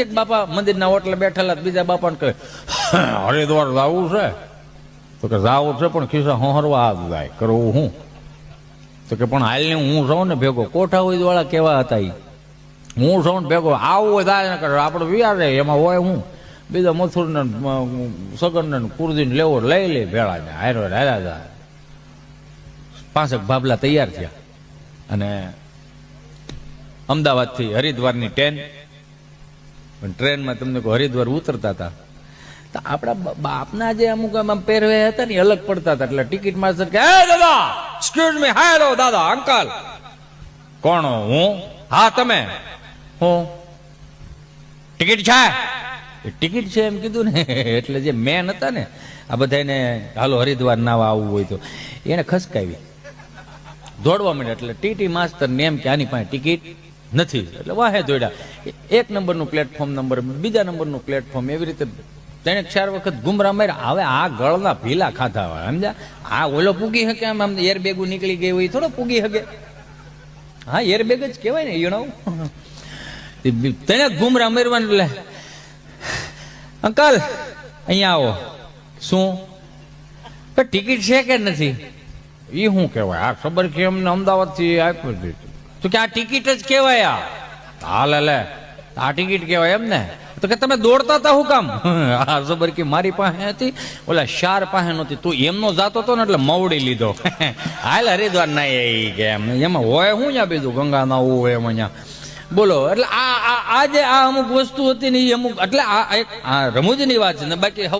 એક બાપા મંદિરના ઓટલે બેઠેલા, બીજા બાપાને કહે હરિદ્વાર જાવું છે, તો કે જાવું છે પણ ખિસ્સા હોહરવા હાથ જાય, કરવું હું? તો કે પણ હાલને હું જાઉં ને ભેગો. કોઠાઉદ વાળા કેવા હતા ઈ, હું જાઉં ને ભેગો આવું હોય થાય ને કરે આપણે વિચારે એમાં હોય હું. બીજા મથુર ને સગન ને કુરદી લેવો લઈ લે ભેળા ને હારો હારા જાય. 5 ભાભલા તૈયાર થયા અને અમદાવાદથી હરિદ્વારની ટ્રેનમાં તમને હરિદ્વાર ઉતરતા હતા તો આપણા બાપના જે અમુક પહેરવે હતા ને અલગ પડતા હતા. એટલે ટિકિટ માસ્ટર કે હે દાદા, એક્સક્યુઝ મી, હેલો દાદા, અંકલ. કોણ? હું. હા તમે? હું. ટિકિટ છે? ટિકિટ છે એમ કીધું ને એટલે જે મેન હતા ને આ બધાને હાલો હરિદ્વાર નાવા આવવું હોય તો એને ખસકાવી દોડવા માંડ્યા. એટલે ટીટી માસ્ટર ને એમ કે આની પાસે ટિકિટ નથી. એટલે વાહે દોડ્યા. 1 નંબરનું પ્લેટફોર્મ નંબર, બીજા નંબરનું પ્લેટફોર્મ, એવી રીતે 3-4 વખત ગુમરા માર્યા. હવે આ ગળના ભીલા ખાધા હોય સમજ્યા. આ ઓલો પૂગી શકે આમ એરબેગું નીકળી ગઈ હોય થોડો પૂગી શકે. હા એરબેગ જ કહેવાય ને યણાવું. તેને ગુમરા મારવાનું. એટલે અંકલ અહીંયા આવો. શું ટિકિટ છે કે નથી? એ શું કહેવાય? આ ખબર કે અમને અમદાવાદથી આપ્યું દીધું તો કે આ ટિકિટ જ કહેવાય. હાલે લે આ ટિકિટ કહેવાય એમ ને? તો કે તમે દોડતા હતા હું કામ? આ ખબર કે મારી પાસે હતી, ઓલા શાર પાસે નહોતી, તું એમનો જાતો હતો ને એટલે મવડી લીધો. હાલ હરિદ્વાર ના કે એમાં હોય હું ત્યાં બીજું ગંગા ના હોય એમાં ત્યાં બોલો. એટલે આ જે આ અમુક વસ્તુ હતી ને એ અમુક એટલે આ રમૂજની વાત છે ને બાકી